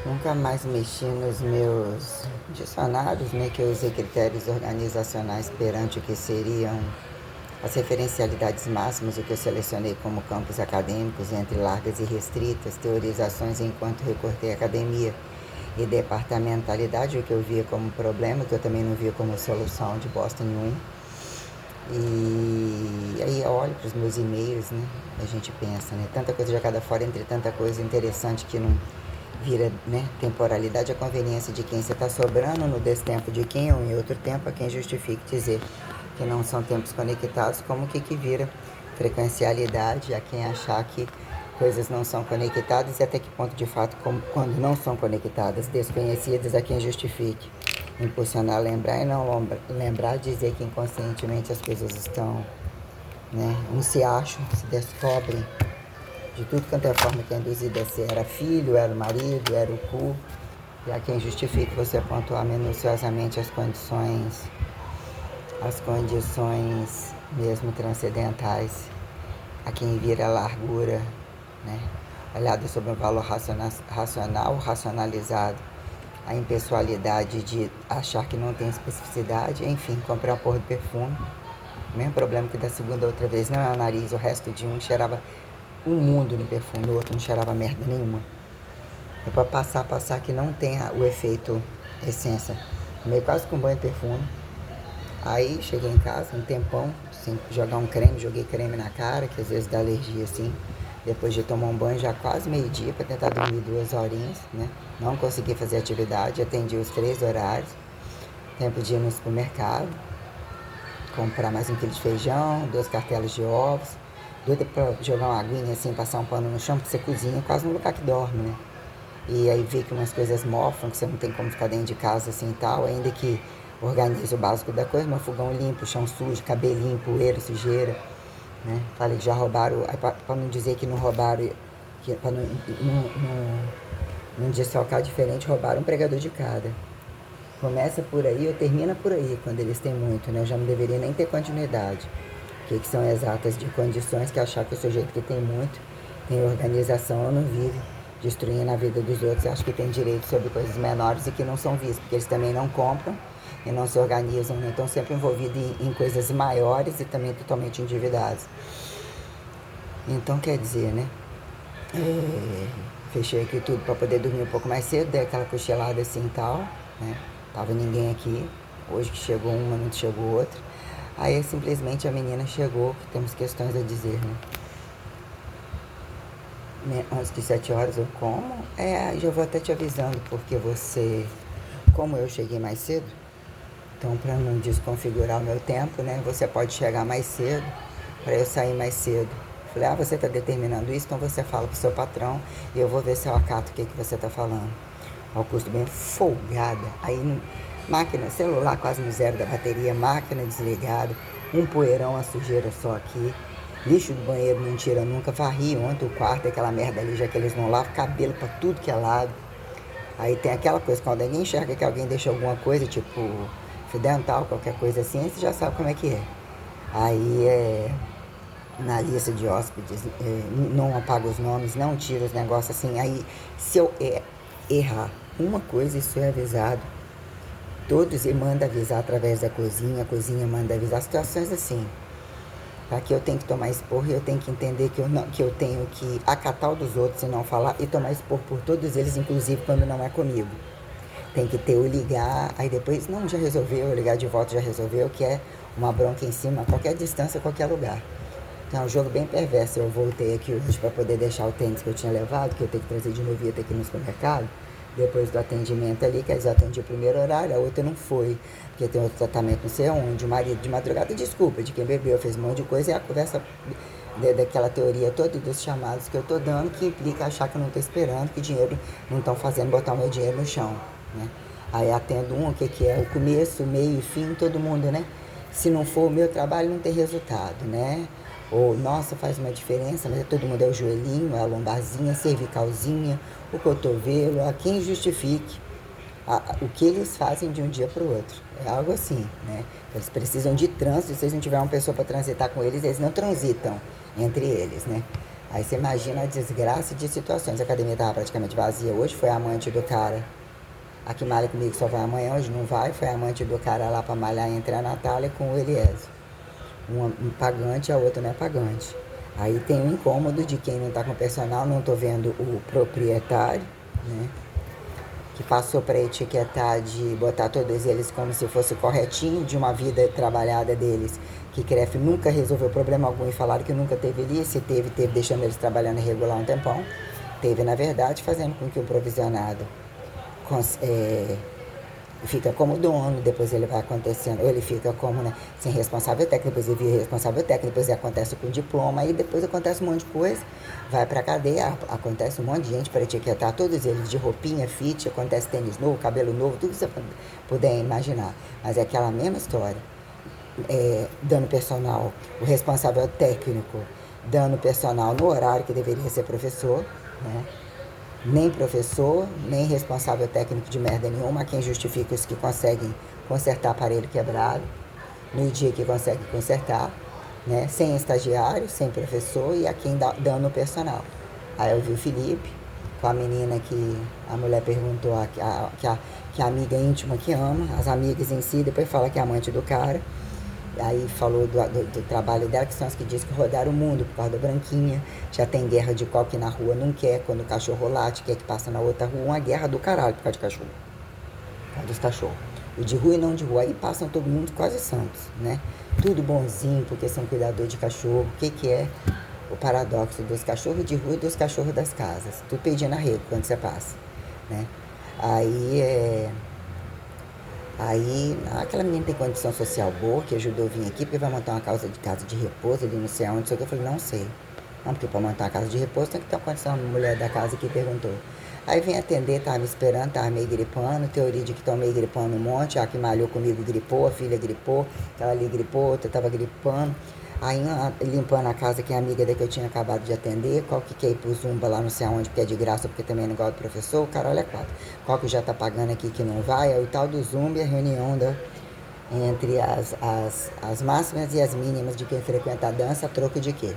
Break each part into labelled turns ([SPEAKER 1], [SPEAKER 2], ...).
[SPEAKER 1] Nunca mais mexi nos meus dicionários, né, que eu usei critérios organizacionais perante o que seriam as referencialidades máximas, o que eu selecionei como campos acadêmicos entre largas e restritas, teorizações enquanto recortei academia e departamentalidade, o que eu via como problema, que eu também não via como solução de bosta nenhuma. E aí eu olho para os meus e-mails, né? A gente pensa, né? Tanta coisa jogada fora entre tanta coisa interessante que não vira, né? Temporalidade, a conveniência de quem você está sobrando no destempo de quem ou em outro tempo a quem justifique dizer que não são tempos conectados, como que vira frequencialidade a quem achar que coisas não são conectadas e até que ponto de fato, como, quando não são conectadas, desconhecidas a quem justifique. Impulsionar a lembrar e não lembrar, dizer que inconscientemente as coisas estão, né? Uns se acham, se descobrem de tudo quanto é forma que é induzida a ser. Era filho, era o marido, era o cu. E a quem justifique você pontuar minuciosamente as condições mesmo transcendentais, a quem vira a largura, né? Olhada sobre um valor racional, racionalizado, a impessoalidade de achar que não tem especificidade, enfim, comprar uma porra de perfume. O mesmo problema que da segunda outra vez, não é o nariz, o resto de um cheirava um mundo no perfume, o outro não cheirava merda nenhuma. É pra passar que não tem o efeito essência. Tomei quase com banho de perfume. Aí cheguei em casa, um tempão, sem jogar um creme, joguei creme na cara, que às vezes dá alergia assim. Depois de tomar um banho, já quase meio-dia, para tentar dormir 2 horinhas, né? Não consegui fazer atividade, atendi os 3 horários. Tempo de ir no supermercado, comprar mais 1 quilo de feijão, 2 cartelas de ovos. Doida pra jogar uma aguinha assim, passar um pano no chão, porque você cozinha quase no lugar que dorme, né? E aí vê que umas coisas mofam, que você não tem como ficar dentro de casa assim e tal, ainda que organize o básico da coisa, meu fogão limpo, chão sujo, cabelinho, poeira, sujeira, né? Falei que já roubaram, pra não dizer que não roubaram, que, pra não desfalcar diferente, roubaram um pregador de cada. Começa por aí ou termina por aí, quando eles têm muito, né? Eu já não deveria nem ter continuidade. Que são exatas de condições que achar que o sujeito que tem muito, tem organização ou não vive, destruindo a vida dos outros, acho que tem direito sobre coisas menores e que não são vistas, porque eles também não compram e não se organizam, né? Estão sempre envolvidos em coisas maiores e também totalmente endividados. Então, quer dizer, né? Fechei aqui tudo para poder dormir um pouco mais cedo, dei aquela cochilada assim e tal, né? Tava ninguém aqui, hoje que chegou uma, não chegou outra. Aí simplesmente a menina chegou, que temos questões a dizer, né? Antes de 7 horas eu como. Já vou até te avisando, porque você, como eu cheguei mais cedo, então para não desconfigurar o meu tempo, né? Você pode chegar mais cedo, para eu sair mais cedo. Falei, você está determinando isso, então você fala pro seu patrão e eu vou ver se eu acato o que você está falando. Ao custo bem folgada. Aí máquina, celular quase no zero da bateria, máquina desligada, um poeirão, a sujeira só aqui. Lixo do banheiro não tira nunca, varri ontem o quarto, aquela merda ali, já que eles não lavam, cabelo pra tudo que é lado. Aí tem aquela coisa, quando alguém enxerga que alguém deixou alguma coisa, tipo fio dental, qualquer coisa assim, você já sabe como é que é. Aí na lista de hóspedes, não apaga os nomes, não tira os negócios assim. Aí se eu errar uma coisa, isso é avisado. Todos e manda avisar através da cozinha, a cozinha manda avisar. Situações assim. Aqui eu tenho que tomar esporro e eu tenho que entender que eu tenho que acatar o dos outros e não falar e tomar esporro por todos eles, inclusive quando não é comigo. Tem que ter o ligar, aí depois, não, já resolveu, ligar de volta já resolveu, que é uma bronca em cima, a qualquer distância, a qualquer lugar. Então é um jogo bem perverso. Eu voltei aqui hoje para poder deixar o tênis que eu tinha levado, que eu tenho que trazer de novo, ia ter que ir no supermercado. Depois do atendimento ali, que eles atendiam o primeiro horário, a outra não foi, porque tem outro tratamento não sei onde, o marido de madrugada, desculpa, de quem bebeu, fez um monte de coisa, e a conversa daquela teoria toda dos chamados que eu tô dando, que implica achar que eu não tô esperando, que dinheiro não estão fazendo botar o meu dinheiro no chão, né? Aí atendo o que é o começo, o meio e fim, todo mundo, né? Se não for o meu trabalho, não tem resultado, né? Ou, nossa, faz uma diferença, mas todo mundo é o joelhinho, é a lombarzinha, a cervicalzinha, o cotovelo, a quem justifique o que eles fazem de um dia para o outro. É algo assim, né? Eles precisam de trânsito, se eles não tiverem uma pessoa para transitar com eles, eles não transitam entre eles, né? Aí você imagina a desgraça de situações. A academia estava praticamente vazia hoje, foi a amante do cara. A que malha comigo só vai amanhã, hoje não vai. Foi a amante do cara lá para malhar entre a Natália com o Eliezer. Um pagante, a outra não é pagante. Aí tem o incômodo de quem não está com personal, não estou vendo o proprietário, né? Que passou para etiquetar de botar todos eles como se fosse corretinho de uma vida trabalhada deles, que CREF nunca resolveu problema algum e falaram que nunca teve ali, se teve, teve deixando eles trabalhando irregular um tempão, teve na verdade fazendo com que o provisionado fica como dono, depois ele vai acontecendo, ou ele fica como, né, sem responsável técnico, depois ele vira responsável técnico, depois acontece com diploma, aí depois acontece um monte de coisa, vai pra cadeia, acontece um monte de gente para etiquetar todos eles de roupinha, fit, acontece tênis novo, cabelo novo, tudo que você puder imaginar, mas é aquela mesma história, dando personal, o responsável técnico, dando personal no horário que deveria ser professor, né? Nem professor, nem responsável técnico de merda nenhuma, quem justifica os que conseguem consertar aparelho quebrado, no dia que consegue consertar, né? Sem estagiário, sem professor e a quem dando personal. Aí eu vi o Felipe, com a menina que a mulher perguntou, que a amiga íntima que ama, as amigas em si, depois fala que é amante do cara. Aí falou do trabalho dela, que são as que diz que rodaram o mundo por causa da branquinha. Já tem guerra de coque na rua, não quer. Quando o cachorro late, quer que passa na outra rua. Uma guerra do caralho por causa de cachorro. Por causa dos cachorros. O de rua e não de rua. Aí passam todo mundo quase santos, né? Tudo bonzinho, porque são cuidador de cachorro. O que é o paradoxo dos cachorros de rua e dos cachorros das casas? Tu pedindo arrego quando você passa, né? Aí, aquela menina tem condição social boa, que ajudou a vir aqui, porque vai montar uma casa de repouso ali, não sei aonde, eu falei, não sei. Não, porque para montar uma casa de repouso tem que ter uma condição, a mulher da casa que perguntou. Aí vem atender, tava me esperando, tava meio gripando, teoria de que tô meio gripando um monte, a que malhou comigo gripou, a filha gripou, aquela ali gripou, outra tava gripando. Aí limpando a casa, que é amiga da que eu tinha acabado de atender, qual que quer ir pro Zumba lá não sei aonde, porque é de graça, porque também não gosta do professor, o cara olha quatro. Qual que já tá pagando aqui que não vai, é o tal do Zumba e a reunião entre as máximas e as mínimas de quem frequenta a dança, a troco de quê?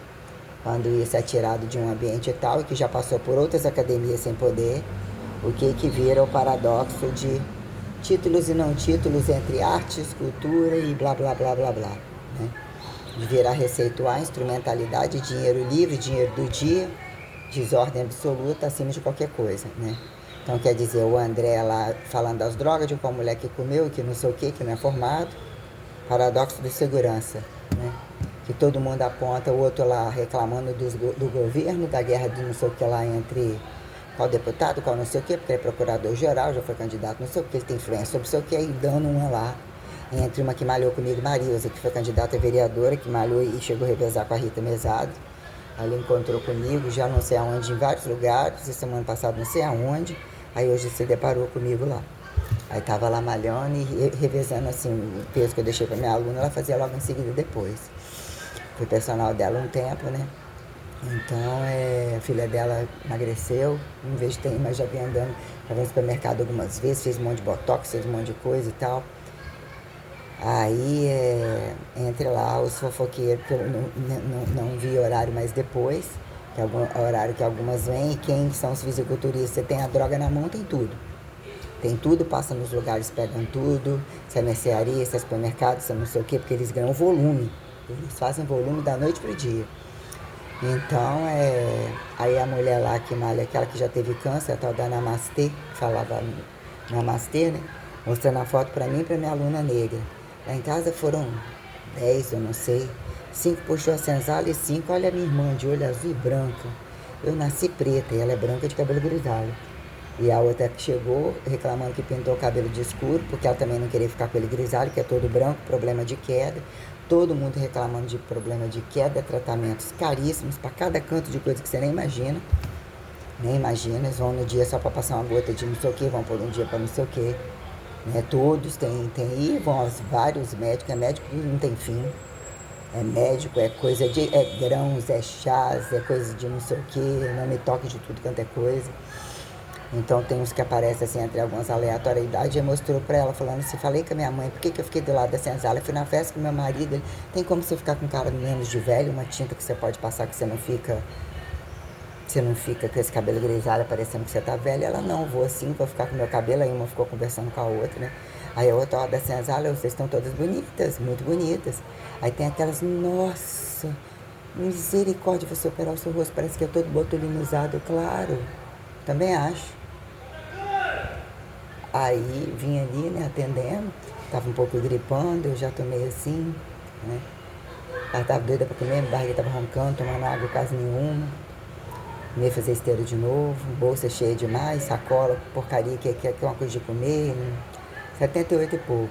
[SPEAKER 1] Quando isso é tirado de um ambiente e tal, e que já passou por outras academias sem poder, o que vira o paradoxo de títulos e não títulos entre arte, escultura e blá blá blá blá blá, né? De virar receituar, instrumentalidade, dinheiro livre, dinheiro do dia, desordem absoluta acima de qualquer coisa, né? Então quer dizer, o André lá falando das drogas, de qual mulher que comeu, que não sei o que não é formado, paradoxo de segurança, né? Que todo mundo aponta, o outro lá reclamando do governo, da guerra de não sei o que lá entre qual deputado, qual não sei o que, porque ele é procurador-geral, já foi candidato, não sei o que, ele tem influência sobre não sei o que, e dando uma lá entre uma que malhou comigo, Marilza, que foi candidata a vereadora, que malhou e chegou a revezar com a Rita Mesado. Ela encontrou comigo, já não sei aonde, em vários lugares, e semana passada não sei aonde, aí hoje se deparou comigo lá. Aí tava lá malhando e revezando assim, o peso que eu deixei pra minha aluna, ela fazia logo em seguida depois. Fui personal dela um tempo, né? Então, a filha dela emagreceu, não vejo tem, mas já vem andando, já vem no supermercado algumas vezes, fez um monte de botox, fez um monte de coisa e tal. Aí, entre lá os fofoqueiros, que eu não vi horário mais depois, que é o horário que algumas vêm, e quem são os fisiculturistas, você tem a droga na mão, tem tudo. Tem tudo, passa nos lugares, pegam tudo, se é mercearia, se é supermercado, se é não sei o quê, porque eles ganham volume. Eles fazem volume da noite pro dia. Então, aí a mulher lá que malha, aquela que já teve câncer, a tal da Namastê, falava Namastê, né? Mostrando a foto pra mim e pra minha aluna negra. Lá em casa foram 10, eu não sei. 5 puxou a senzala e 5, olha a minha irmã de olho azul e branco. Eu nasci preta e ela é branca de cabelo grisalho. E a outra que chegou reclamando que pintou o cabelo de escuro, porque ela também não queria ficar com ele grisalho, que é todo branco, problema de queda. Todo mundo reclamando de problema de queda, tratamentos caríssimos para cada canto de coisa que você nem imagina. Nem imagina, eles vão no dia só para passar uma gota de não sei o que, vão por um dia para não sei o que. Né? Todos e vão aos vários médicos, é médico que não tem fim. É médico, é coisa de. É grãos, é chás, é coisa de não sei o que, não me toque de tudo quanto é coisa. Então tem uns que aparecem assim entre algumas aleatoriedades. Eu mostrou pra ela, falando assim, falei com a minha mãe, por que eu fiquei do lado da senzala? Eu fui na festa com meu marido, tem como você ficar com cara menos de velho, uma tinta que você pode passar que você não fica Você não fica com esse cabelo grisalho parecendo que você tá velha. Ela, não, vou assim, vou ficar com meu cabelo. Aí uma ficou conversando com a outra, né? Aí a outra, ó, da senzala, vocês estão todas bonitas, muito bonitas. Aí tem aquelas, nossa, misericórdia, você operar o seu rosto, parece que é todo botulinizado, claro. Também acho. Aí vim ali, né, atendendo, tava um pouco gripando, eu já tomei assim, né? Ela tava doida pra comer, minha barriga tava roncando, tomando água quase nenhuma. Meio fazer esteira de novo, bolsa cheia demais, sacola, porcaria que é uma coisa de comer. 78 e pouco.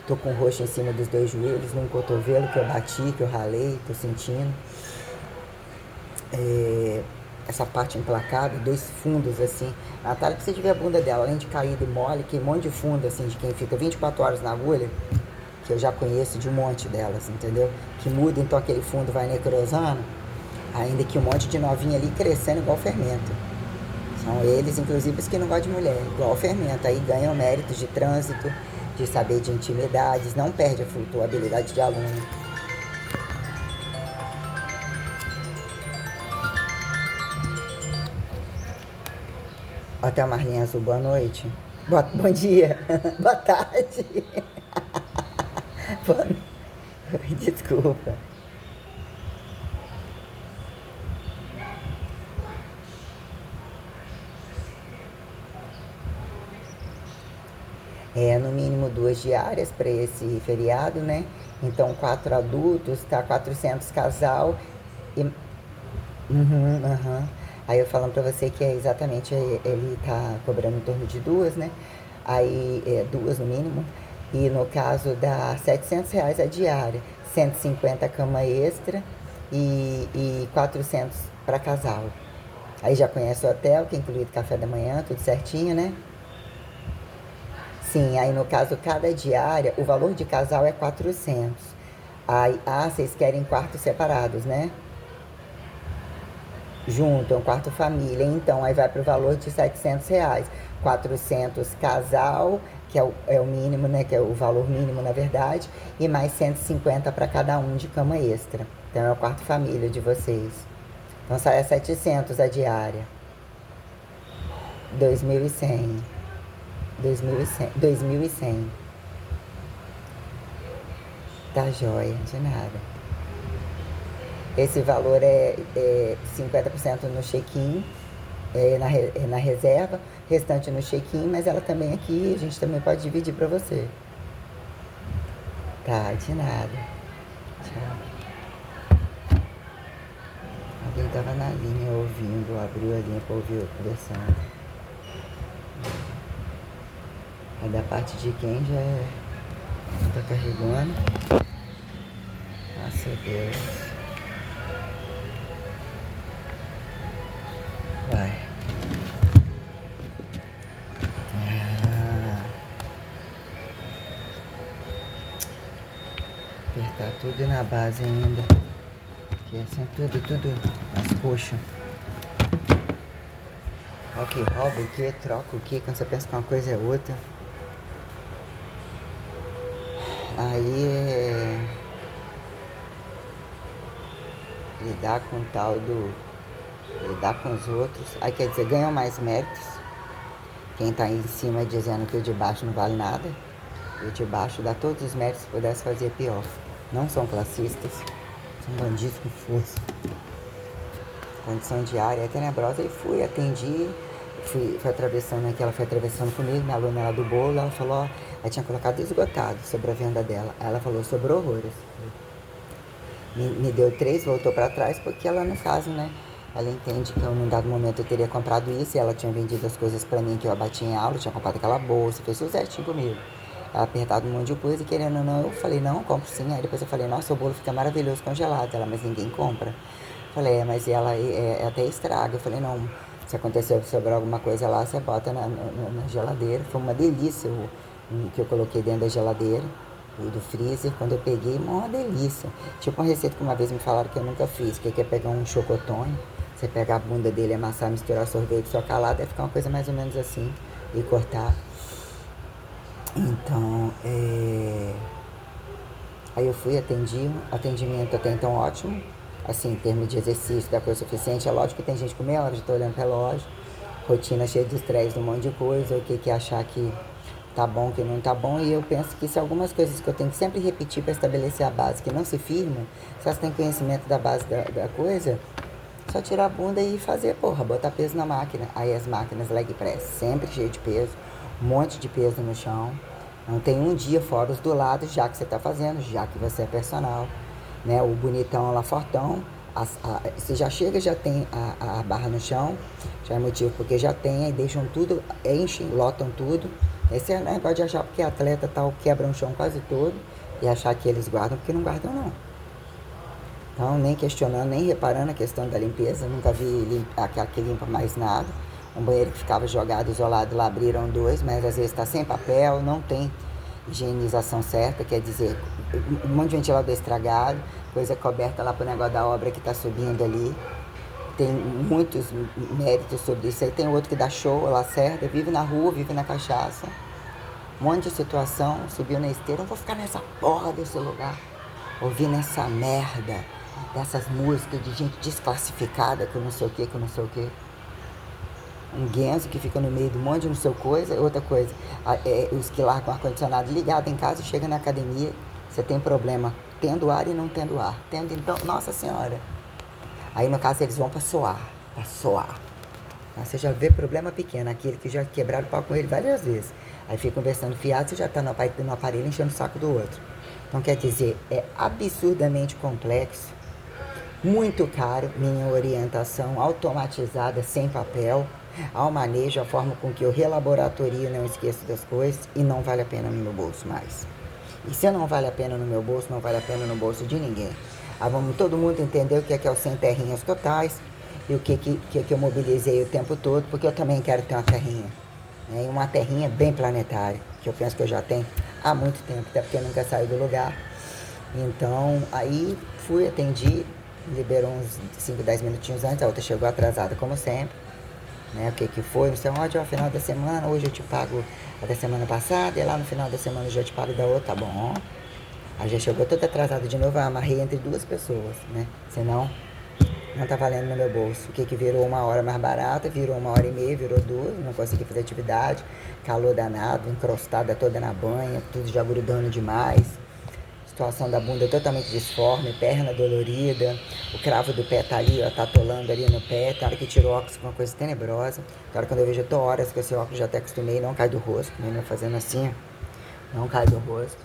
[SPEAKER 1] Tô com roxo em cima dos dois joelhos, num cotovelo que eu bati, que eu ralei, tô sentindo. Essa parte emplacada, dois fundos assim. A Natália precisa de ver a bunda dela, além de caída e mole, que um monte de fundo assim, de quem fica 24 horas na agulha, que eu já conheço de um monte delas, entendeu? Que muda, então aquele fundo vai necrosando, ainda que um monte de novinha ali crescendo igual fermento. São eles, inclusive, os que não gostam de mulher, igual fermento. Aí ganham méritos de trânsito, de saber de intimidades, não perde a habilidade de aluno. Até a Marlinha Azul, boa noite. Bom dia, boa tarde. Boa... Desculpa. É, no mínimo 2 diárias para esse feriado, né? Então, 4 adultos, tá 400 casal. E... Uhum, uhum. Aí eu falando pra você que é exatamente, ele tá cobrando em torno de duas, né? Aí, duas no mínimo. E no caso dá R$ 700 a diária, 150 cama extra e 400 para casal. Aí já conhece o hotel, que é incluído café da manhã, tudo certinho, né? Sim, aí no caso, cada diária, o valor de casal é 400. Aí, vocês querem quartos separados, né? Junto, é um quarto família. Então, aí vai pro valor de R$ 700. 400 casal, que é o mínimo, né? Que é o valor mínimo, na verdade. E mais 150 para cada um de cama extra. Então, é o quarto família de vocês. Então, sai a 700 a diária. 2.100. 2.100. 2.100. Tá joia, de nada. Esse valor é 50% no check-in, na reserva, restante no check-in, mas ela também aqui, a gente também pode dividir para você. Tá, de nada. Tchau. Alguém tava na linha ouvindo, abriu a linha para ouvir eu conversando. É da parte de quem já tá carregando. Nossa Deus. Vai. Apertar tudo na base ainda. Que é assim, tudo nas coxas. Olha que rouba o que, troca o que, quando você pensa que uma coisa é outra. Aí lidar com o tal do. Lidar com os outros. Aí quer dizer, ganham mais méritos. Quem tá em cima dizendo que o de baixo não vale nada. E o de baixo dá todos os méritos, se pudesse fazer pior. Não são classistas. São bandidos com força. Condição diária é tenebrosa. E fui, atendi. Fui atravessando aqui, ela foi atravessando comigo, minha aluna lá do bolo, ela falou, ó, ela tinha colocado esgotado sobre a venda dela. Ela falou, sobrou horrores. Me deu 3, voltou para trás, porque ela, no caso, né, ela entende que eu, num dado momento, eu teria comprado isso e ela tinha vendido as coisas para mim que eu abati em aula, eu tinha comprado aquela bolsa, fez tudo certinho comigo. Ela apertado um monte de coisa e querendo ou não, eu falei, não, compro sim. Aí depois eu falei, nossa, o bolo fica maravilhoso congelado. Ela, mas ninguém compra. Falei, mas ela até estraga. Eu falei, não, se acontecer sobre alguma coisa lá, você bota na geladeira. Foi uma delícia o que eu coloquei dentro da geladeira, do freezer. Quando eu peguei, uma delícia. Tipo uma receita que uma vez me falaram que eu nunca fiz, que é pegar um chocotone, você pegar a bunda dele, amassar, misturar sorvete, socar lá, deve ficar uma coisa mais ou menos assim, e cortar. Então, aí eu fui, atendi, atendimento até então ótimo. assim, em termos de exercício, da coisa suficiente. É lógico que tem gente com meia hora de estar olhando o relógio, rotina cheia de estresse, um monte de coisa, o que achar que tá bom, que não tá bom. E eu penso que se algumas coisas que eu tenho que sempre repetir para estabelecer a base que não se firmam, se elas têm conhecimento da base da coisa, só tirar a bunda e fazer, porra, botar peso na máquina. Aí as máquinas leg press, sempre cheio de peso, um monte de peso no chão. Não tem um dia fora os do lado, já que você tá fazendo, já que você é personal, né? O bonitão lá, fortão, você já chega, já tem a barra no chão, já é motivo porque já tem, aí deixam tudo, enchem, lotam tudo. Esse é o negócio de achar porque atleta tal quebra o chão quase todo e achar que eles guardam, porque não guardam não. Então, nem questionando, nem reparando a questão da limpeza, nunca vi aquela que limpa mais nada. Um banheiro que ficava jogado, isolado, lá abriram dois, mas às vezes está sem papel, não tem higienização certa, quer dizer, um monte de ventilador estragado, coisa coberta lá pro negócio da obra que está subindo ali. Tem muitos méritos sobre isso aí. Tem outro que dá show, lacerda, vive na rua, vive na cachaça. Um monte de situação, subiu na esteira, não vou ficar nessa porra desse lugar, ouvindo essa merda, dessas músicas de gente desclassificada, que eu não sei o que, que eu não sei o que. Um guenzo que fica no meio de um monte de não sei coisa. Outra coisa, os que largam o ar-condicionado ligado em casa, chega na academia, você tem problema tendo ar e não tendo ar. Tendo, então, nossa senhora. Aí no caso eles vão pra soar, Aí você já vê problema pequeno, aquele que já quebraram o pau com ele várias vezes. Aí fica conversando fiado, você já tá no aparelho enchendo o saco do outro. Então quer dizer, é absurdamente complexo, muito caro, minha orientação automatizada, sem papel, ao manejo, a forma com que eu relaboratorio, não esqueço das coisas e não vale a pena no meu bolso mais. E se não vale a pena no meu bolso, não vale a pena no bolso de ninguém. Aí vamos todo mundo entender o que é o sem terrinhas totais e o que eu mobilizei o tempo todo, porque eu também quero ter uma terrinha. Né? E uma terrinha bem planetária, que eu penso que eu já tenho há muito tempo, até porque eu nunca saí do lugar. Então, aí fui, atendi, liberou uns 5, 10 minutinhos antes, a outra chegou atrasada, como sempre. Né? O que foi, não sei onde, ao final da semana, hoje eu te pago a da semana passada, e lá no final da semana eu já te pago da outra, tá bom. Aí já chegou toda atrasada de novo, eu amarrei entre duas pessoas, né? Senão, não tá valendo no meu bolso. O que virou uma hora mais barata, virou 1h30, virou 2, não consegui fazer atividade, calor danado, encrostada toda na banha, tudo já grudando demais. Situação da bunda totalmente disforme, perna dolorida, o cravo do pé tá ali, ó, tá atolando ali no pé, tem hora que tiro o óculos com uma coisa tenebrosa, tem hora quando eu vejo, eu tô horas com esse óculos, já até acostumei, não cai do rosto, mesmo fazendo assim, não cai do rosto.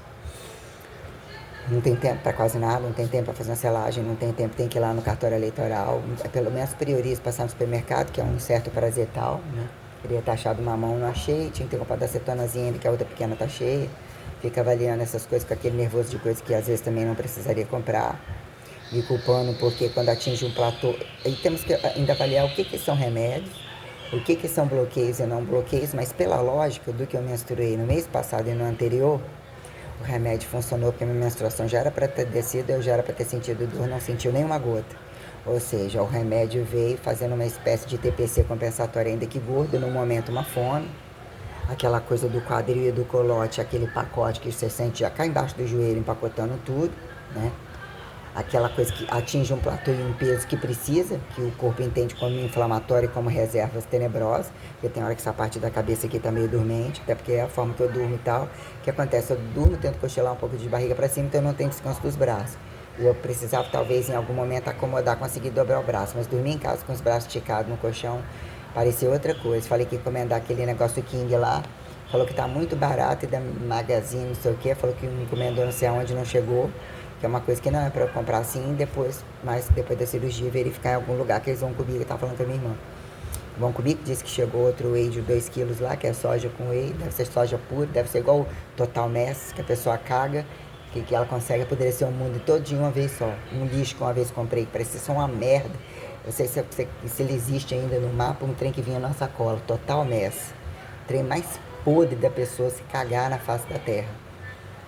[SPEAKER 1] Não tem tempo para quase nada, não tem tempo para fazer uma selagem, não tem tempo, tem que ir lá no cartório eleitoral, pelo menos priorizo passar no supermercado, que é um certo prazer tal, né? Queria estar achado uma mão, não achei, tinha que ter comprado a acetonazinha, que a outra pequena tá cheia. Fica avaliando essas coisas com aquele nervoso de coisas que às vezes também não precisaria comprar. Me culpando porque quando atinge um platô. E temos que ainda avaliar o que são remédios, o que são bloqueios e não bloqueios, mas pela lógica do que eu menstruei no mês passado e no anterior, o remédio funcionou porque a minha menstruação já era para ter descido, eu já era para ter sentido dor, não sentiu nenhuma gota. Ou seja, o remédio veio fazendo uma espécie de TPC compensatório, ainda que gordo, no momento uma fome. Aquela coisa do quadril e do colote, aquele pacote que você sente já cá embaixo do joelho, empacotando tudo, né? Aquela coisa que atinge um platô e um peso que precisa, que o corpo entende como inflamatório e como reservas tenebrosas, porque tem hora que essa parte da cabeça aqui tá meio dormente, até porque é a forma que eu durmo e tal. O que acontece? Eu durmo, tento cochilar um pouco de barriga para cima, então eu não tenho descanso dos braços. E eu precisava, talvez, em algum momento, acomodar, conseguir dobrar o braço, mas dormir em casa com os braços esticados no colchão, parecia outra coisa. Falei que ia encomendar aquele negócio King lá, falou que tá muito barato e da Magazine, não sei o que, falou que encomendou não sei aonde, não chegou, que é uma coisa que não é pra eu comprar assim, depois, mas depois da cirurgia verificar em algum lugar que eles vão comigo, tá falando com a minha irmã. Vão comigo, disse que chegou outro whey de 2 quilos lá, que é soja com whey, deve ser soja pura, deve ser igual o Total Mess, que a pessoa caga, que ela consegue apodrecer o mundo todinho uma vez só. Um lixo que uma vez comprei, que parecia só uma merda. Eu sei se ele existe ainda no mapa, um trem que vinha na sacola, Total Mess. Trem mais podre da pessoa se cagar na face da terra.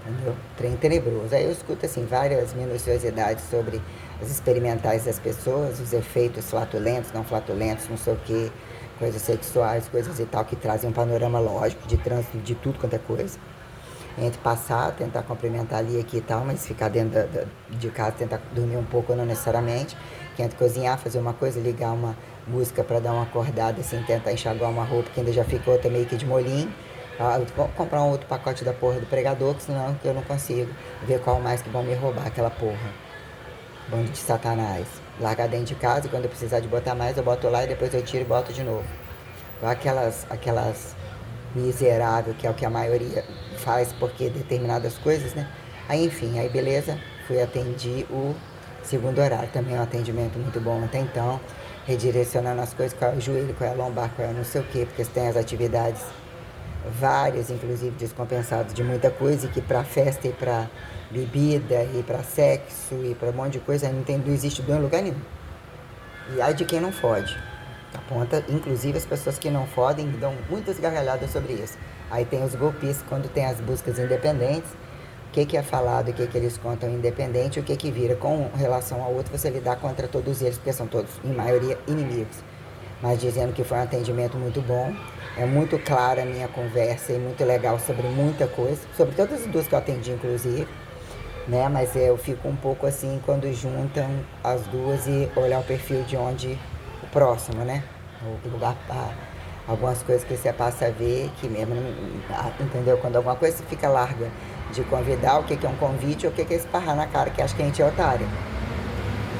[SPEAKER 1] Entendeu? Trem tenebroso. Aí eu escuto assim várias minuciosidades sobre as experimentais das pessoas, os efeitos flatulentos, não flatulentos, não sei o que, coisas sexuais, coisas e tal, que trazem um panorama lógico de trânsito de tudo quanto é coisa. entre passar, tentar cumprimentar ali, aqui e tal, mas ficar dentro de casa, tentar dormir um pouco, não necessariamente. Que entre cozinhar, fazer uma coisa, ligar uma música para dar uma acordada, assim, tentar enxaguar uma roupa que ainda já ficou outra meio que de molhinho. Comprar um outro pacote da porra do pregador, que senão eu não consigo ver qual mais que vão me roubar aquela porra. Bando de satanás. Largar dentro de casa e quando eu precisar de botar mais, eu boto lá e depois eu tiro e boto de novo. Aquelas miserável, que é o que a maioria faz porque determinadas coisas, né? Aí enfim, aí beleza, atendi o segundo horário, também é um atendimento muito bom até então, redirecionando as coisas, qual é o joelho, qual é a lombar, qual é não sei o que, porque você tem as atividades várias, inclusive descompensadas de muita coisa, e que para festa e para bebida e para sexo e para um monte de coisa não existe dor em lugar nenhum. E ai de quem não fode. Aponta, inclusive, as pessoas que não fodem dão muitas gargalhadas sobre isso. Aí tem os golpistas, quando tem as buscas independentes, o que é falado, o que eles contam independente, o que vira com relação ao outro, você lidar contra todos eles, porque são todos, em maioria, inimigos. Mas dizendo que foi um atendimento muito bom, é muito clara a minha conversa e muito legal sobre muita coisa, sobre todas as duas que eu atendi, inclusive, né? Mas eu fico um pouco assim quando juntam as duas e olhar o perfil de onde o próximo, né? O lugar, algumas coisas que você passa a ver que mesmo, entendeu? Quando alguma coisa fica larga de convidar, o que é um convite, ou o que é esparrar na cara, que acha que a gente é otário.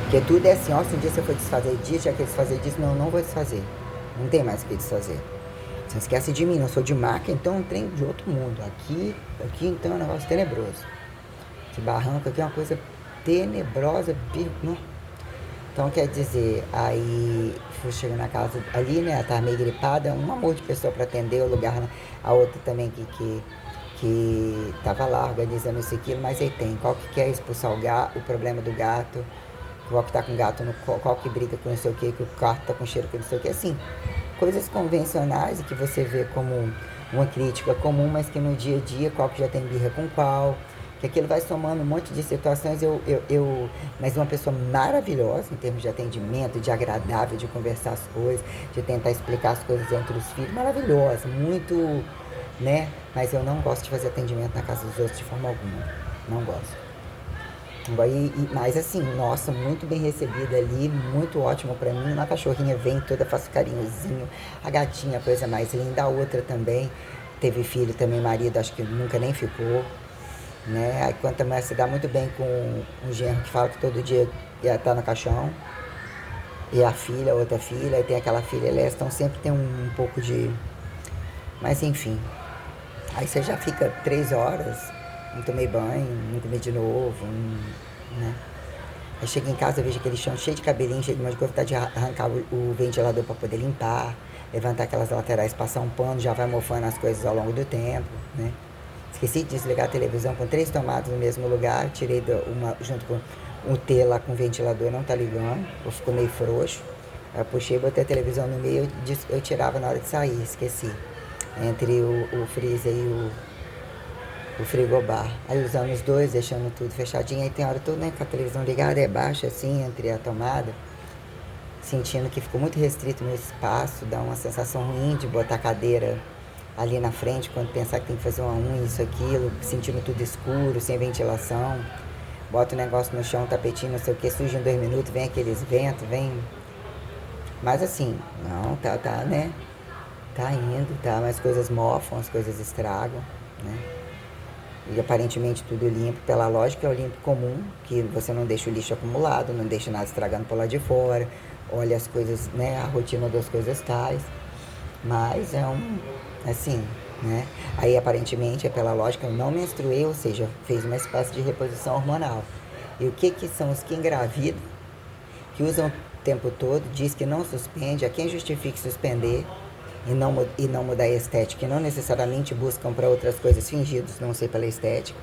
[SPEAKER 1] Porque tudo é assim, ó, se um dia você for desfazer disso, já quer desfazer disso, não vou desfazer. Não tem mais o que desfazer. Você esquece de mim, não sou de marca, então é um trem de outro mundo. Aqui então é um negócio tenebroso. Esse barranco aqui é uma coisa tenebrosa, não. Então quer dizer, aí fui chegando na casa ali, né? Ela tava meio gripada, um amor de pessoa para atender o lugar, né? A outra também que tava lá organizando isso e aquilo, mas aí tem, qual que quer expulsar o problema do gato, qual que tá com gato, qual que briga com não sei o que o gato tá com cheiro com não sei o que, assim, coisas convencionais e que você vê como uma crítica comum, mas que no dia a dia, qual que já tem birra com qual, que aquilo vai somando um monte de situações, mas uma pessoa maravilhosa em termos de atendimento, de agradável, de conversar as coisas, de tentar explicar as coisas entre os filhos, maravilhosa, muito, né? Mas eu não gosto de fazer atendimento na casa dos outros de forma alguma, não gosto. Mas assim, nossa, muito bem recebida ali, muito ótimo pra mim. Uma cachorrinha vem toda, faço carinhozinho, a gatinha, coisa mais linda, a outra também, teve filho também, marido, acho que nunca nem ficou, né? Aí quando também se dá muito bem com um genro que fala que todo dia ia estar no caixão, e a filha, outra filha, e tem aquela filha, elas estão sempre tem um pouco de... Mas enfim, aí você já fica 3 horas, não tomei banho, não comi de novo, né? Aí chego em casa, vejo aquele chão cheio de cabelinho, cheio de um monte de coisa, tá de arrancar o ventilador para poder limpar, levantar aquelas laterais, passar um pano, já vai mofando as coisas ao longo do tempo, né? Esqueci de desligar a televisão com 3 tomadas no mesmo lugar, tirei junto com o T lá com o ventilador, não tá ligando, ficou meio frouxo. Aí eu puxei, botei a televisão no meio, eu tirava na hora de sair, esqueci. Entre o freezer e o frigobar. Aí usando os dois, deixando tudo fechadinho. Aí tem hora toda, né, com a televisão ligada, é baixa assim, entre a tomada. Sentindo que ficou muito restrito meu espaço, dá uma sensação ruim de botar a cadeira ali na frente, quando pensar que tem que fazer uma unha, isso, aquilo, sentindo tudo escuro, sem ventilação. Bota o negócio no chão, tapetinho, não sei o que, surge em 2 minutos, vem aqueles ventos, vem... Mas assim, não, tá, né? Tá indo, tá, mas as coisas mofam, as coisas estragam, né? E aparentemente tudo limpo, pela lógica é o limpo comum, que você não deixa o lixo acumulado, não deixa nada estragando por lá de fora, olha as coisas, né, a rotina das coisas tais, mas é assim, né, aí aparentemente é pela lógica, eu não menstruei, ou seja, fez uma espécie de reposição hormonal. E o que são os que engravidam, que usam o tempo todo, diz que não suspende, a quem justifique suspender, e não mudar a estética, e não necessariamente buscam para outras coisas fingidos, não sei, pela estética.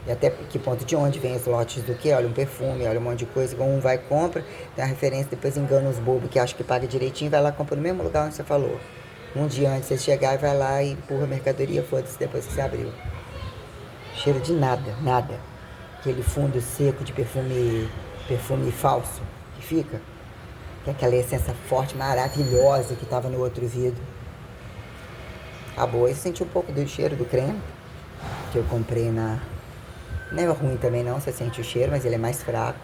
[SPEAKER 1] E até que ponto, de onde vem os lotes do que? Olha um perfume, olha um monte de coisa, um vai e compra, tem a referência, depois engana os bobos que acham que paga direitinho, vai lá e compra no mesmo lugar onde você falou. Um dia antes você chegar e vai lá e empurra a mercadoria, foda-se, depois que você abriu. Cheiro de nada, nada. Aquele fundo seco de perfume falso que fica, que é aquela essência forte, maravilhosa que estava no outro vidro. Acabou e senti um pouco do cheiro do creme. que eu comprei na... Não é ruim também não, você sente o cheiro, mas ele é mais fraco,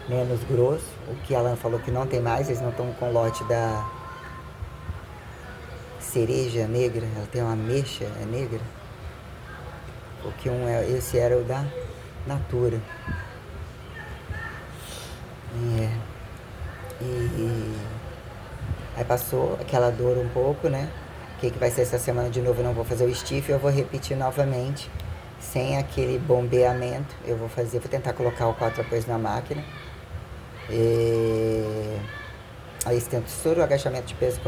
[SPEAKER 1] menos grosso. O que a Alan falou que não tem mais, eles não estão com o lote da cereja negra, ela tem uma ameixa, é negra. O que esse era o da Natura. E aí passou aquela dor um pouco, né? O que vai ser essa semana de novo? Eu não vou fazer o stiff, eu vou repetir novamente, sem aquele bombeamento. Eu vou tentar colocar o 4 apoios na máquina. Aí extensor, o agachamento de peso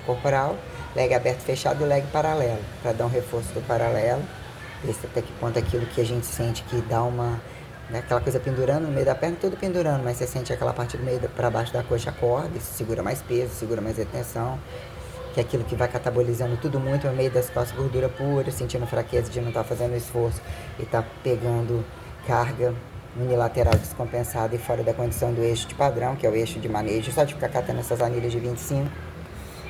[SPEAKER 1] corporal, leg aberto fechado e leg paralelo, para dar um reforço do paralelo. Ver até que ponto aquilo que a gente sente que dá uma... Né, aquela coisa pendurando no meio da perna, tudo pendurando, mas você sente aquela parte do meio para baixo da coxa acorda, isso segura mais peso, segura mais retenção, que é aquilo que vai catabolizando tudo muito no meio das costas, gordura pura, sentindo fraqueza de não estar fazendo esforço e estar pegando carga unilateral descompensada e fora da condição do eixo de padrão, que é o eixo de manejo, só de ficar catando essas anilhas de 25,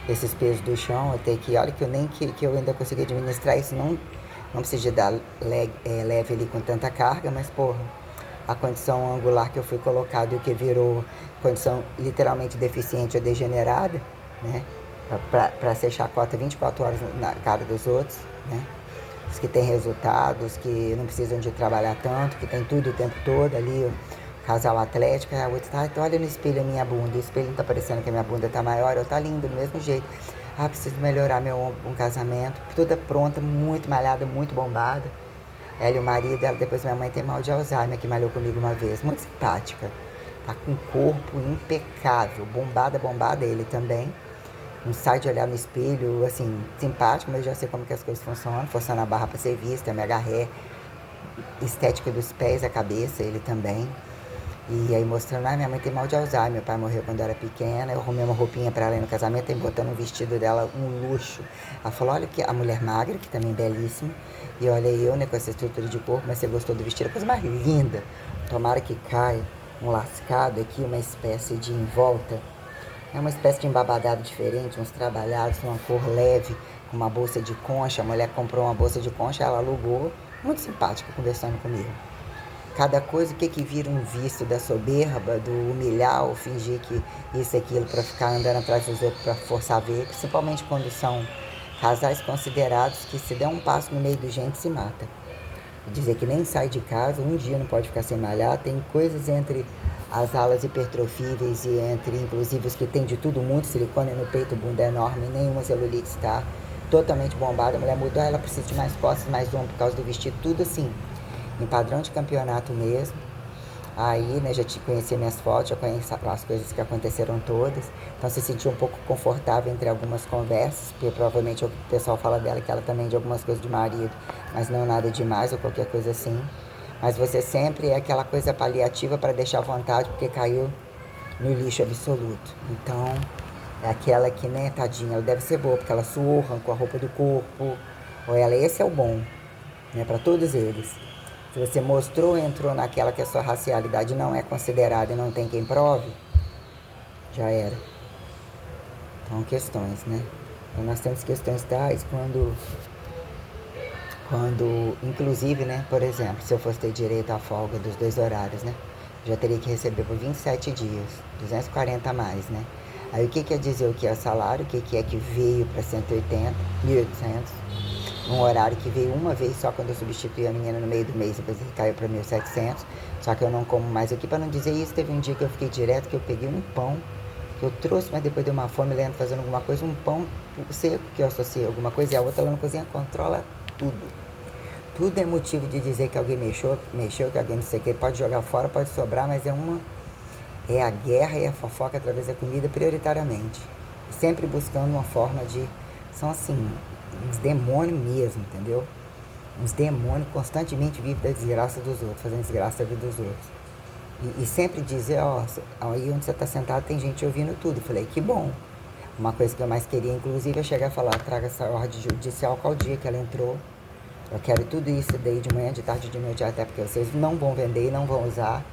[SPEAKER 1] esses pesos do chão, até que, olha que eu nem que eu ainda consegui administrar isso, não precisa de dar leve ali com tanta carga, mas porra, a condição angular que eu fui colocado e o que virou condição literalmente deficiente ou degenerada, né? Para ser chacota 24 horas na cara dos outros, né? Os que têm resultados, que não precisam de trabalhar tanto, que tem tudo o tempo todo ali, o casal atlético, a outra tá, então olha no espelho a minha bunda, o espelho não tá parecendo que a minha bunda tá maior, ou tá lindo do mesmo jeito. Ah, preciso melhorar um casamento, toda pronta, muito malhada, muito bombada. Ela e o marido, depois minha mãe tem mal de Alzheimer, que malhou comigo uma vez, muito simpática. Tá com um corpo impecável, bombada, ele também. Não sai de olhar no espelho, assim, simpático, mas eu já sei como que as coisas funcionam, forçando a barra para ser vista, me agarré, estética dos pés, a cabeça, ele também. E aí mostrando, minha mãe tem mal de Alzheimer, meu pai morreu quando eu era pequena, eu arrumei uma roupinha pra ela no casamento, e botando um vestido dela, um luxo. Ela falou, olha que a mulher magra, que também é belíssima, e olha eu, né, com essa estrutura de corpo, mas você gostou do vestido, a coisa mais linda. Tomara que caia um lascado aqui, uma espécie de em volta, é uma espécie de embabadado diferente, uns trabalhados, uma cor leve, com uma bolsa de concha, a mulher comprou uma bolsa de concha, ela alugou, muito simpática, conversando comigo. Cada coisa, o que vira um vício da soberba, do humilhar ou fingir que isso e aquilo para ficar andando atrás dos outros para forçar a ver, principalmente quando são casais considerados que se der um passo no meio do gente se mata. Dizer que nem sai de casa, um dia não pode ficar sem malhar, tem coisas entre as alas hipertrofíveis e entre inclusive os que tem de tudo muito, silicone no peito, bunda enorme, nenhuma celulite está totalmente bombada, a mulher mudou, ela precisa de mais costas, mais ombro por causa do vestido, tudo assim, em padrão de campeonato mesmo. Aí, né, já te conheci minhas fotos, já conheci as coisas que aconteceram todas. Então, se sentiu um pouco confortável entre algumas conversas, porque provavelmente o pessoal fala dela que ela também é de algumas coisas de marido, mas não nada demais ou qualquer coisa assim. Mas você sempre é aquela coisa paliativa para deixar à vontade, porque caiu no lixo absoluto. Então, é aquela que, né, tadinha, ela deve ser boa, porque ela suou, arrancou a roupa do corpo. Ou ela, esse é o bom, né, para todos eles. Se você mostrou, entrou naquela que a sua racialidade não é considerada e não tem quem prove, já era. Então, questões, né? Então, nós temos questões tais quando, inclusive, né, por exemplo, se eu fosse ter direito à folga dos 2 horários, né, já teria que receber por 27 dias, 240 a mais, né? Aí o que quer dizer o que é salário, o que é que veio para 180, 1.800, um horário que veio uma vez só quando eu substituí a menina no meio do mês, depois ele caiu para 1.700, só que eu não como mais aqui. Para não dizer isso, teve um dia que eu fiquei direto, que eu peguei um pão, que eu trouxe, mas depois deu uma fome, lendo fazendo alguma coisa, um pão seco, que eu associei alguma coisa e a outra lá na cozinha controla tudo. Tudo é motivo de dizer que alguém mexeu, que alguém não sei o que, pode jogar fora, pode sobrar, mas é a guerra e a fofoca através da comida prioritariamente. Sempre buscando uma forma de, são assim, uns demônios mesmo, entendeu? Uns demônios constantemente vivem da desgraça dos outros, fazendo desgraça da vida dos outros. E sempre dizer, aí onde você está sentado tem gente ouvindo tudo. Eu falei, que bom. Uma coisa que eu mais queria, inclusive, é chegar a falar, traga essa ordem judicial qual dia que ela entrou. Eu quero tudo isso daí de manhã, de tarde, de noite, até porque vocês não vão vender e não vão usar.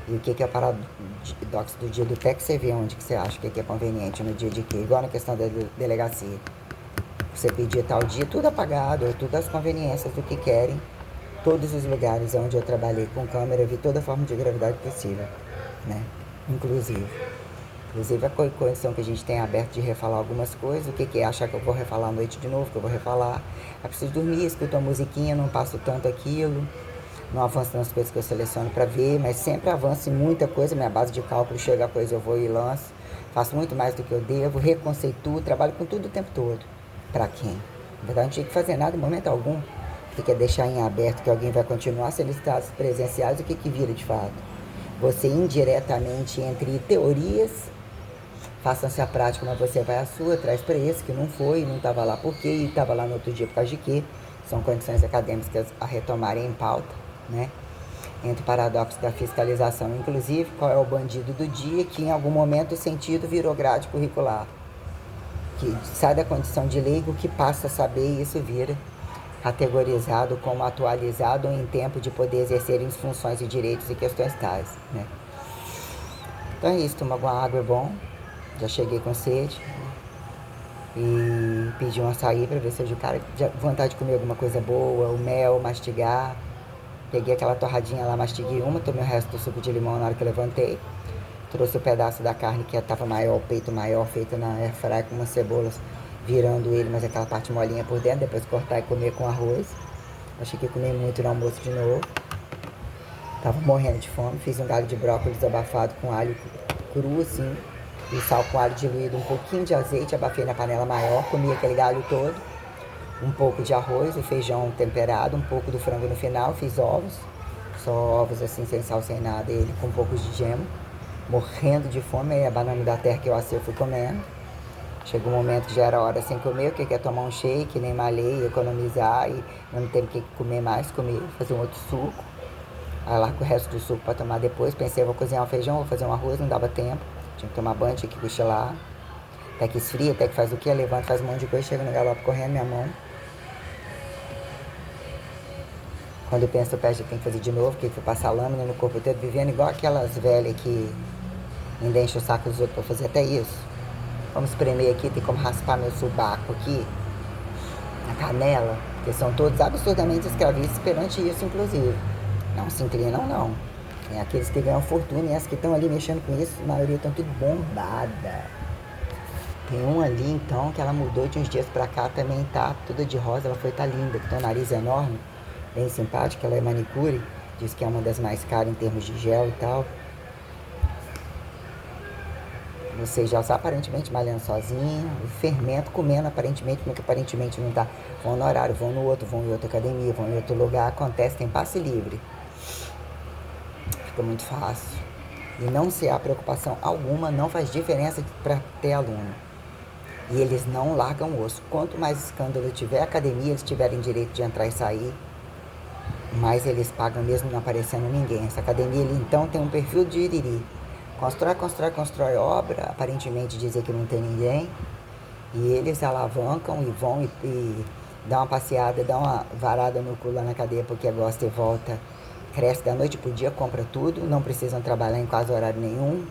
[SPEAKER 1] E o que é paradoxo do dia do TEC, você vê onde que você acha que é conveniente no dia de quê? Igual na questão da delegacia. você pedir tal dia, tudo apagado, tudo as conveniências do que querem. Todos os lugares onde eu trabalhei com câmera, vi toda forma de gravidade possível, né? Inclusive. Inclusive a condição que a gente tem aberto de refalar algumas coisas, o que é achar que eu vou refalar à noite de novo, que eu vou refalar. Eu preciso dormir, escuto uma musiquinha, não passo tanto aquilo, não avanço nas coisas que eu seleciono para ver, mas sempre avanço em muita coisa, minha base de cálculo, chega a coisa, eu vou e lanço. Faço muito mais do que eu devo, reconceituo, trabalho com tudo o tempo todo. Para quem? Na verdade, não tinha que fazer nada em momento algum. O que é deixar em aberto que alguém vai continuar solicitados presenciais, o que vira de fato? Você indiretamente, entre teorias, faça-se a prática, mas você vai à sua, traz para esse que não foi, não estava lá por quê, e estava lá no outro dia por causa de quê. São condições acadêmicas a retomarem em pauta, né? Entre o paradoxo da fiscalização, inclusive, qual é o bandido do dia, que em algum momento o sentido virou grade curricular. Que sai da condição de leigo, que passa a saber e isso vira categorizado como atualizado ou em tempo de poder exercer as funções e direitos e questões tais, né? Então é isso, tomar uma água é bom. Já cheguei com sede e pedi um açaí para ver se eu cara vontade de comer alguma coisa boa, o mel, mastigar. Peguei aquela torradinha lá, mastiguei uma, tomei o resto do suco de limão na hora que eu levantei. Trouxe o pedaço da carne que estava maior, o peito maior, feito na airfryer com umas cebolas, virando ele, mas aquela parte molinha por dentro, depois cortar e comer com arroz. Achei que ia comer muito no almoço de novo. Tava morrendo de fome, fiz um galho de brócolis abafado com alho cru assim, e sal com alho diluído, um pouquinho de azeite, abafei na panela maior, comi aquele galho todo, um pouco de arroz, o feijão temperado, um pouco do frango no final, fiz ovos, só ovos assim, sem sal, sem nada, ele com um pouco de gema, morrendo de fome, aí a banana da terra que eu assei eu fui comendo. Chegou um momento que já era hora sem comer, o que é tomar um shake, nem malhei, economizar e não ter que comer mais, comer, fazer um outro suco. Aí lá com o resto do suco para tomar depois, pensei, vou cozinhar um feijão, vou fazer um arroz, não dava tempo. Tinha que tomar banho, tinha que cochilar. Até que esfria, até que faz o quê? Levanta, faz um monte de coisa, chega no galope correndo minha mão. Quando eu penso, eu peço, tem que fazer de novo, porque foi passar lâmina no corpo todo, vivendo igual aquelas velhas que ainda enchem o saco dos outros pra fazer até isso. Vamos espremer aqui, tem como raspar meu subaco aqui, na canela, porque são todos absurdamente escravistas perante isso, inclusive. Não se inclinam, não. Tem aqueles que ganham fortuna e as que estão ali mexendo com isso, a maioria estão tudo bombada. Tem uma ali, então, que ela mudou de uns dias pra cá, também tá toda de rosa, ela foi tá linda, que tem um nariz enorme, bem simpática, ela é manicure, diz que é uma das mais caras em termos de gel e tal. Vocês já estão aparentemente malhando sozinha, o fermento comendo aparentemente, porque aparentemente não tá. Vão no horário, vão no outro, vão em outra academia, vão em outro lugar, acontece, tem passe livre. Fica muito fácil. E não se há preocupação alguma, não faz diferença para ter aluno. E eles não largam o osso. Quanto mais escândalo tiver academia, eles tiverem direito de entrar e sair, mais eles pagam mesmo não aparecendo ninguém. Essa academia ali então tem um perfil de iriri. Constrói obra, aparentemente dizer que não tem ninguém. E eles alavancam e vão e dão uma passeada, dão uma varada no cu lá na cadeia porque gosta e volta. Cresce da noite pro dia, compra tudo, não precisam trabalhar em quase horário nenhum.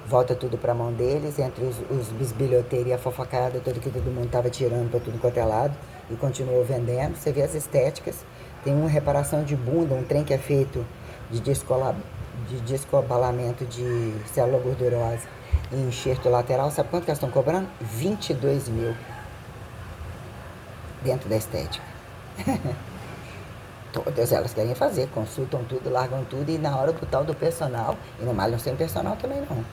[SPEAKER 1] Volta tudo pra mão deles, entre os bisbilhoteiros e a fofocada, tudo que todo mundo tava tirando pra tudo quanto é lado. E continuou vendendo. Você vê as estéticas. Tem uma reparação de bunda, um trem que é feito de descobalamento de célula gordurosa e enxerto lateral. Sabe quanto que elas estão cobrando? 22 mil. Dentro da estética. Todas elas querem fazer, consultam tudo, largam tudo e na hora do tal do personal, e não malham sem personal também não.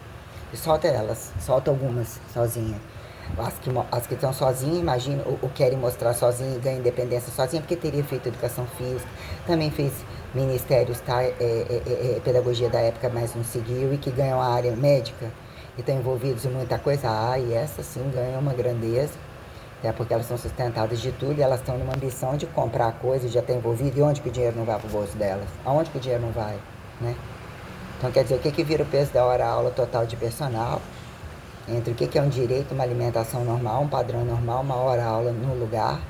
[SPEAKER 1] E solta elas, solta algumas sozinha. As que estão sozinhas, imagina, ou querem mostrar sozinha e ganham independência sozinha, porque teria feito educação física, também fez ministérios, tá? Pedagogia da época, mas não seguiu, e que ganham a área médica e estão envolvidos em muita coisa. E essa sim ganha uma grandeza, porque elas são sustentadas de tudo e elas estão numa ambição de comprar coisas, de já estar envolvido. E onde que o dinheiro não vai pro bolso delas? Aonde que o dinheiro não vai, né? Então, quer dizer, o que vira o peso da hora-aula total de personal, entre o que é um direito, uma alimentação normal, um padrão normal, uma hora-aula no lugar,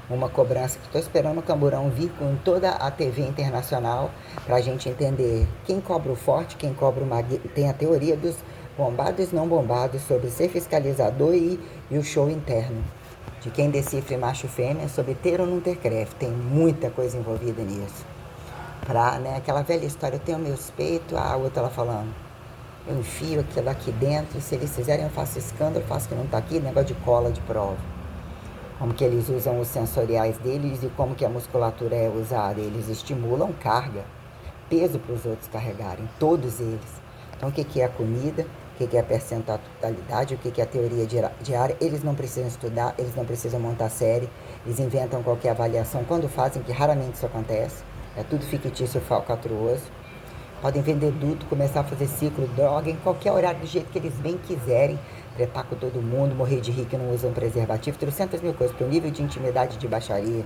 [SPEAKER 1] uma cobrança que estou esperando o Camburão vir com toda a TV internacional para a gente entender quem cobra o forte, quem cobra o magro. Tem a teoria dos bombados e não bombados sobre ser fiscalizador e o show interno. de quem decifre macho e fêmea sobre ter ou não ter CREF. Tem muita coisa envolvida nisso. Né, aquela velha história, eu tenho meus peitos, a outra ela falando, eu enfio aquilo aqui dentro, e se eles fizerem eu faço escândalo, eu faço que não tá aqui, negócio de cola de prova. Como que eles usam os sensoriais deles e como que a musculatura é usada. Eles estimulam carga, peso para os outros carregarem, todos eles. Então o que, que é a comida, o que, que é a percentualidade, o que, que é a teoria diária. Eles não precisam estudar, eles não precisam montar série, eles inventam qualquer avaliação quando fazem, que raramente isso acontece. É tudo fictício e falcatruoso. Podem vender duto, começar a fazer ciclo, droga, em qualquer horário, do jeito que eles bem quiserem, trepar com todo mundo, morrer de rir que não usam preservativo, 300 mil coisas, para o nível de intimidade de baixaria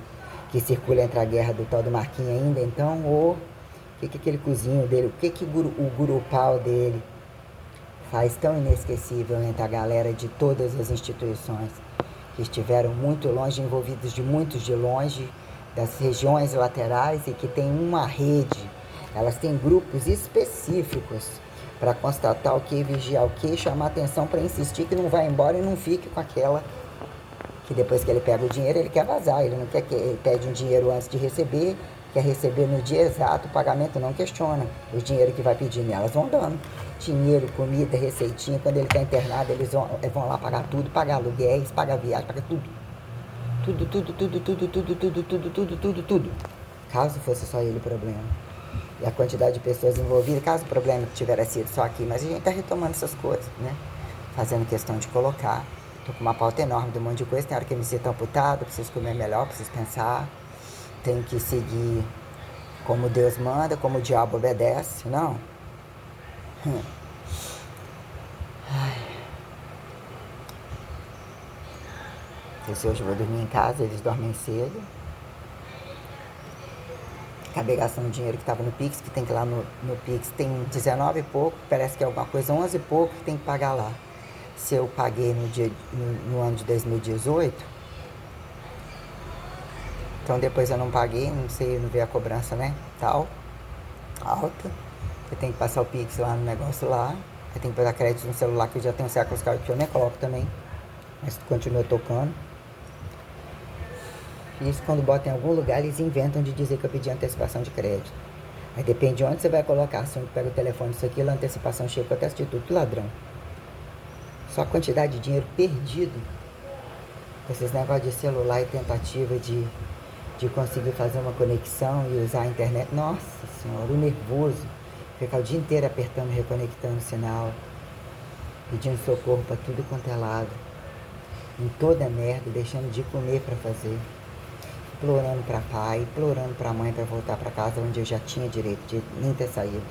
[SPEAKER 1] que circula entre a guerra do tal do Marquinhos ainda, então, o que aquele cozinho dele, o que o gurupau dele faz tão inesquecível entre a galera de todas as instituições que estiveram muito longe, envolvidos de muitos de longe, das regiões laterais e que tem uma rede, elas têm grupos específicos para constatar o que, vigiar o que, chamar atenção para insistir que não vai embora e não fique com aquela que depois que ele pega o dinheiro ele quer vazar, ele não quer que ele pede um dinheiro antes de receber, quer receber no dia exato, o pagamento não questiona, o dinheiro que vai pedindo, elas vão dando dinheiro, comida, receitinha, quando ele está internado eles vão lá pagar tudo, pagar aluguéis, pagar viagem, pagar tudo. Tudo. Caso fosse só ele o problema. E a quantidade de pessoas envolvidas, caso o problema tivesse sido só aqui, mas a gente está retomando essas coisas, né? Fazendo questão de colocar. Tô com uma pauta enorme de um monte de coisa, tem hora que eu me sinto amputado, preciso comer melhor, preciso pensar, tenho que seguir como Deus manda, como o diabo obedece, não? Se hoje eu vou dormir em casa, eles dormem cedo. Acabei gastando dinheiro que estava no Pix, que tem que ir lá no Pix, tem 19 e pouco, parece que é alguma coisa, 11 e pouco que tem que pagar lá. Se eu paguei no ano de 2018, então depois eu não paguei, não sei, não veio a cobrança, né, tal, alta, eu tenho que passar o Pix lá no negócio lá, eu tenho que botar crédito no celular, que eu já tenho certos carros que eu nem coloco também, mas continua tocando. Isso quando botam em algum lugar, eles inventam de dizer que eu pedi antecipação de crédito. Aí depende de onde você vai colocar. Se eu pego o telefone, isso aqui, a antecipação chega, eu testo de tudo, ladrão. Só a quantidade de dinheiro perdido com esses negócios de celular e tentativa de conseguir fazer uma conexão e usar a internet. Nossa senhora, o nervoso. Ficar o dia inteiro apertando, reconectando o sinal, pedindo socorro para tudo quanto é lado. Em toda merda, deixando de comer para fazer. Implorando para pai, implorando para mãe para voltar para casa onde eu já tinha direito de nem ter saído.